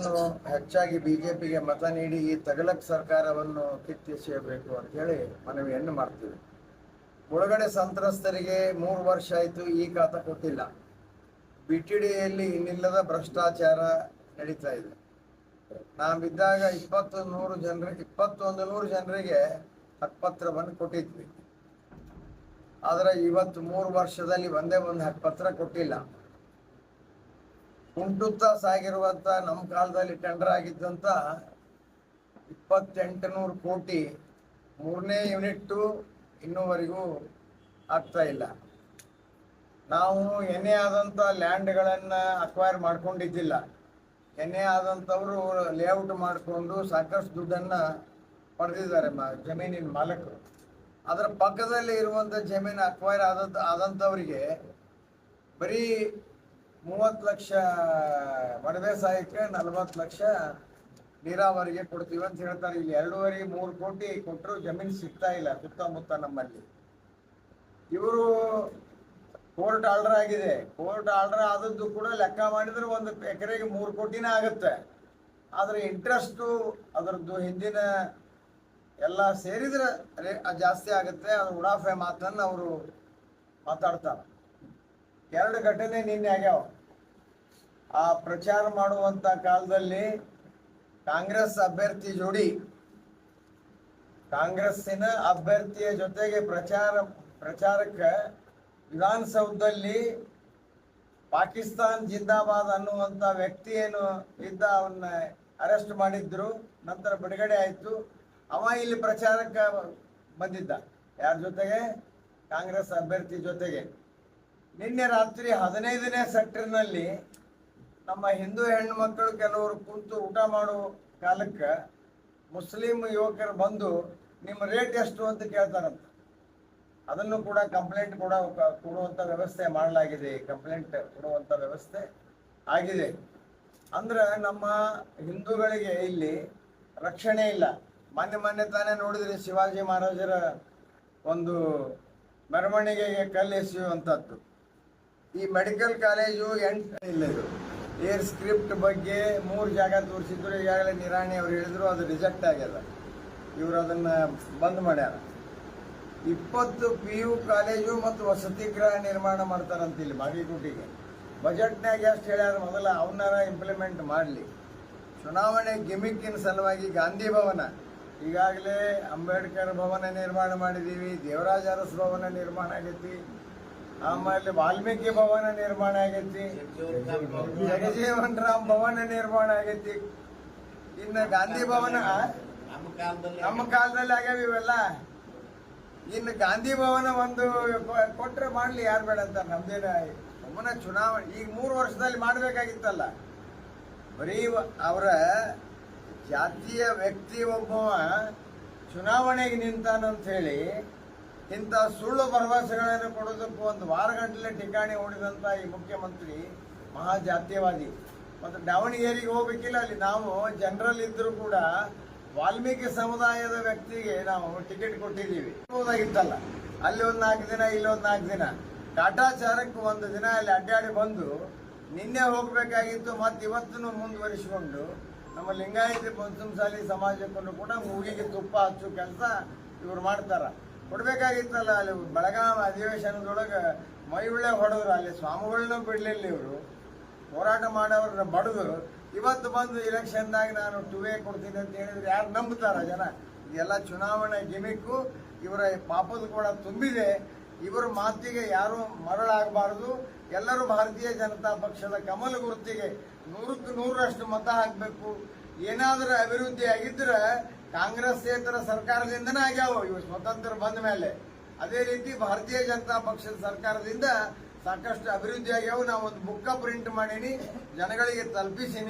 ಇನ್ನೂ ಹೆಚ್ಚಾಗಿ ಬಿಜೆಪಿಗೆ ಮತ ನೀಡಿ ಈ ತಗಲಕ್ ಸರ್ಕಾರವನ್ನು ಕಿತ್ತೆಸೆಯಬೇಕು ಅಂತ ಹೇಳಿ ಮನವಿಯನ್ನು ಮಾಡ್ತೀವಿ. ಮುಳುಗಡೆ ಸಂತ್ರಸ್ತರಿಗೆ 3 ವರ್ಷ ಆಯಿತು, ಈ ಖಾತಾ ಕೊಟ್ಟಿಲ್ಲ. ಬಿಟಿಡಿಯಲ್ಲಿ ಇನ್ನಿಲ್ಲದ ಭ್ರಷ್ಟಾಚಾರ ನಡೀತಾ ಇದೆ. ನಾವಿದ್ದಾಗ 2100 ಜನರಿಗೆ ಹಕ್ಕುಪತ್ರವನ್ನು ಕೊಟ್ಟಿದ್ವಿ. ಆದರೆ ಇವತ್ತು 3 ವರ್ಷದಲ್ಲಿ ಒಂದೇ ಒಂದು ಹಕ್ಕುಪತ್ರ ಕೊಟ್ಟಿಲ್ಲ. ಕುಂಟುತ್ತಾ ಸಾಗಿರುವಂತ ನಮ್ಮ ಕಾಲದಲ್ಲಿ ಟೆಂಡರ್ ಆಗಿದ್ದಂತ 2800 ಕೋಟಿ 3ನೇ ಯೂನಿಟ್ ಇನ್ನೂವರೆಗೂ ಆಗ್ತಾ ಇಲ್ಲ. ನಾವು ಎನ್ಎ ಆದಂಥ ಲ್ಯಾಂಡ್ಗಳನ್ನು ಅಕ್ವೈರ್ ಮಾಡ್ಕೊಂಡಿದ್ದಿಲ್ಲ. ಎನ್ಎ ಆದಂಥವರು ಲೇಔಟ್ ಮಾಡಿಕೊಂಡು ಸಾಕಷ್ಟು ದುಡ್ಡನ್ನು ಪಡೆದಿದ್ದಾರೆ ಜಮೀನಿನ ಮಾಲಕರು. ಅದರ ಪಕ್ಕದಲ್ಲಿ ಇರುವಂಥ ಜಮೀನು ಅಕ್ವೈರ್ ಆದಂಥವರಿಗೆ ಬರೀ 30 ಲಕ್ಷ ಒಣ ಬೇಸಾಯಕ್ಕೆ, 40 ಲಕ್ಷ ನೀರಾವರಿಗೆ ಕೊಡ್ತೀವಿ ಅಂತ ಹೇಳ್ತಾರೆ. ಇಲ್ಲಿ 2.5-3 ಕೋಟಿ ಕೊಟ್ಟರು ಜಮೀನು ಸಿಗ್ತಾ ಇಲ್ಲ ಸುತ್ತಮುತ್ತ ನಮ್ಮಲ್ಲಿ. ಇವರು ಕೋರ್ಟ್ ಆರ್ಡರ್ ಆಗಿದೆ. ಕೋರ್ಟ್ ಆರ್ಡರ್ ಆದದ್ದು ಕೂಡ ಲೆಕ್ಕ ಮಾಡಿದ್ರೆ 1 ಎಕರೆಗೆ 3 ಕೋಟಿನೇ ಆಗುತ್ತೆ. ಆದರೆ ಇಂಟ್ರೆಸ್ಟು ಅದರದ್ದು ಹಿಂದಿನ ಎಲ್ಲ ಸೇರಿದ್ರೆ ಜಾಸ್ತಿ ಆಗುತ್ತೆ. ಅದು ಉಡಾಫೆ ಮಾತನ್ನು ಅವರು ಮಾತಾಡ್ತಾರೆ. 2 ಘಟನೆ ನಿನ್ನೆ ಆಗ್ಯಾವ. ಆ ಪ್ರಚಾರ ಮಾಡುವಂತ ಕಾಲದಲ್ಲಿ ಕಾಂಗ್ರೆಸ್ ಅಭ್ಯರ್ಥಿ ಜೋಡಿ, ಕಾಂಗ್ರೆಸ್ಸಿನ ಅಭ್ಯರ್ಥಿಯ ಜೊತೆಗೆ ಪ್ರಚಾರಕ್ಕೆ ವಿಧಾನಸೌಧದಲ್ಲಿ ಪಾಕಿಸ್ತಾನ್ ಜಿಂದಾಬಾದ್ ಅನ್ನುವಂಥ ವ್ಯಕ್ತಿ ಏನು ಇದ್ದ, ಅವನ್ನ ಅರೆಸ್ಟ್ ಮಾಡಿದ್ರು. ನಂತರ ಬಿಡುಗಡೆ ಆಯಿತು. ಅವ ಇಲ್ಲಿ ಪ್ರಚಾರಕ್ಕೆ ಬಂದಿದ್ದ. ಯಾರ ಜೊತೆಗೆ? ಕಾಂಗ್ರೆಸ್ ಅಭ್ಯರ್ಥಿ ಜೊತೆಗೆ. ನಿನ್ನೆ ರಾತ್ರಿ 15ನೇ ಸೆಕ್ಟರ್ನಲ್ಲಿ ನಮ್ಮ ಹಿಂದೂ ಹೆಣ್ಣು ಮಕ್ಕಳು ಕೆಲವರು ಕುಂತು ಊಟ ಮಾಡೋ ಕಾಲಕ್ಕೆ ಮುಸ್ಲಿಂ ಯುವಕರು ಬಂದು ನಿಮ್ಮ ರೇಟ್ ಎಷ್ಟು ಅಂತ ಕೇಳ್ತಾರಂತ. ಅದನ್ನು ಕೂಡ ಕಂಪ್ಲೇಂಟ್ ಕೊಡುವಂಥ ವ್ಯವಸ್ಥೆ ಮಾಡಲಾಗಿದೆ. ಕಂಪ್ಲೇಂಟ್ ಕೊಡುವಂಥ ವ್ಯವಸ್ಥೆ ಆಗಿದೆ. ಅಂದ್ರೆ ನಮ್ಮ ಹಿಂದೂಗಳಿಗೆ ಇಲ್ಲಿ ರಕ್ಷಣೆ ಇಲ್ಲ. ಮೊನ್ನೆ ತಾನೇ ನೋಡಿದ್ರಿ, ಶಿವಾಜಿ ಮಹಾರಾಜರ ಒಂದು ಮೆರವಣಿಗೆಗೆ ಕಲ್ಲೆಸೆಯುವಂಥದ್ದು. ಈ ಮೆಡಿಕಲ್ ಕಾಲೇಜು 8 ಇಲ್ಲ. ಇದು ಏರ್ ಸ್ಕ್ರಿಪ್ಟ್ ಬಗ್ಗೆ 3 ಜಾಗ ತೋರಿಸಿದ್ರು. ಈಗಾಗಲೇ ನಿರಾಣಿ ಅವ್ರು ಹೇಳಿದ್ರು ಅದು ರಿಜೆಕ್ಟ್ ಆಗ್ಯದ. ಇವರು ಅದನ್ನು ಬಂದ್ ಮಾಡ್ಯಾರ. 20 PU ಕಾಲೇಜು ಮತ್ತು ವಸತಿ ಗೃಹ ನಿರ್ಮಾಣ ಮಾಡ್ತಾರಂತಿಲ್ಲಿ ಬಾಗಲಕೋಟೆಗೆ. ಬಜೆಟ್ನಾಗ ಎಷ್ಟು ಹೇಳ್ಯಾರ, ಮೊದಲ ಅವನಾರ ಇಂಪ್ಲಿಮೆಂಟ್ ಮಾಡಲಿ. ಚುನಾವಣೆ ಗಿಮಿಕ್ಕಿನ ಸಲುವಾಗಿ ಗಾಂಧಿ ಭವನ, ಈಗಾಗಲೇ ಅಂಬೇಡ್ಕರ್ ಭವನ ನಿರ್ಮಾಣ ಮಾಡಿದ್ದೀವಿ. ದೇವರಾಜ ಅರಸ್ ಭವನ ನಿರ್ಮಾಣ ಆಗೈತಿ. ಆಮೇಲೆ ವಾಲ್ಮೀಕಿ ಭವನ ನಿರ್ಮಾಣ ಆಗೈತಿ. ಜಗಜೀವನ್ ರಾಮ್ ಭವನ ನಿರ್ಮಾಣ ಆಗೈತಿ. ಇನ್ನು ಗಾಂಧಿ ಭವನ ನಮ್ಮ ಕಾಲದಲ್ಲಿ ಆಗ್ಯಾವ ಇವೆಲ್ಲ. ಇನ್ನು ಗಾಂಧಿ ಭವನ ಒಂದು ಕೊಟ್ರೆ ಮಾಡ್ಲಿ, ಯಾರು ಬೇಡ ಅಂತ. ನಮ್ದೇನ ಸುಮ್ಮನೆ ಚುನಾವಣೆ ಈಗ 3 ವರ್ಷದಲ್ಲಿ ಮಾಡಬೇಕಾಗಿತ್ತಲ್ಲ. ಬರೀ ಅವರ ಜಾತಿಯ ವ್ಯಕ್ತಿ ಒಬ್ಬವ ಚುನಾವಣೆಗೆ ನಿಂತಾನಂತ ಹೇಳಿ ಇಂಥ ಸುಳ್ಳು ಭರವಸೆಗಳನ್ನು ಕೊಡೋದಕ್ಕೂ 1 ವಾರಗಟ್ಟಲೆ ಠಿಕಾಣಿ ಹೊಡೆದಂತ ಈ ಮುಖ್ಯಮಂತ್ರಿ ಮಹಾ ಜಾತೀಯವಾದಿ. ಮತ್ತು ದಾವಣಗೆರೆಗೆ ಹೋಗ್ಬೇಕಿಲ್ಲ, ಅಲ್ಲಿ ನಾವು ಜನರಲ್ ಇದ್ರೂ ಕೂಡ ವಾಲ್ಮೀಕಿ ಸಮುದಾಯದ ವ್ಯಕ್ತಿಗೆ ನಾವು ಟಿಕೆಟ್ ಕೊಟ್ಟಿದ್ದೀವಿ. ಹೋದಾಗಿತ್ತಲ್ಲ, ಅಲ್ಲಿ 4 ದಿನ, ಇಲ್ಲಿ 4 ದಿನ ಕಾಟಾಚಾರಕ್ಕೆ 1 ದಿನ ಅಲ್ಲಿ ಅಡ್ಡಾಡಿ ಬಂದು ನಿನ್ನೆ ಹೋಗಬೇಕಾಗಿತ್ತು. ಮತ್ತು ಇವತ್ತೂ ಮುಂದುವರಿಸಿಕೊಂಡು ನಮ್ಮ ಲಿಂಗಾಯತ ಪಂಚಮಸಾಲಿ ಸಮಾಜಕ್ಕೂ ಕೂಡ ಮೂಗಿಗೆ ತುಪ್ಪ ಹಚ್ಚೋ ಕೆಲಸ ಇವ್ರು ಮಾಡ್ತಾರ. ಕೊಡ್ಬೇಕಾಗಿತ್ತಲ್ಲ. ಅಲ್ಲಿ ಬೆಳಗಾವಿ ಅಧಿವೇಶನದೊಳಗೆ ಮೈ ಉಳ್ಳೆ ಹೊಡೆದ್ರು. ಅಲ್ಲಿ ಸ್ವಾಮಿಗಳನ್ನೂ ಬಿಡ್ಲಿಲ್ಲ. ಇವರು ಹೋರಾಟ ಮಾಡೋರನ್ನ ಬಡದು ಇವತ್ತು ಬಂದು ಇಲೆಕ್ಷನ್ದಾಗ ನಾನು 2A ಕೊಡ್ತೀನಿ ಅಂತ ಹೇಳಿದ್ರೆ ಯಾರು ನಂಬುತ್ತಾರ ಜನ? ಇದೆಲ್ಲ ಚುನಾವಣೆ ಗಿಮಿಕ್ಕು. ಇವರ ಪಾಪದ ಕೂಡ ತುಂಬಿದೆ. ಇವರ ಮಾತಿಗೆ ಯಾರು ಮರಳಾಗಬಾರದು. ಎಲ್ಲರೂ ಭಾರತೀಯ ಜನತಾ ಪಕ್ಷದ ಕಮಲ ಗುರುತಿಗೆ 100ಕ್ಕೆ 100ರಷ್ಟು ಮತ ಹಾಕಬೇಕು. ಏನಾದರೂ ಅಭಿವೃದ್ಧಿ ಆಗಿದ್ರೆ ಕಾಂಗ್ರೆಸ್ಸೇತರ ಸರ್ಕಾರದಿಂದನೇ ಆಗ್ಯಾವ ಇವು ಸ್ವತಂತ್ರ ಬಂದ ಮೇಲೆ. ಅದೇ ರೀತಿ ಭಾರತೀಯ ಜನತಾ ಪಕ್ಷದ ಸರ್ಕಾರದಿಂದ ಸಾಕಷ್ಟು ಅಭಿವೃದ್ಧಿ ಆಗ್ಯಾವ. ನಾವು ಒಂದು ಬುಕ್ಕ ಪ್ರಿಂಟ್ ಮಾಡೀನಿ, ಜನಗಳಿಗೆ ತಲುಪಿಸೀನಿ.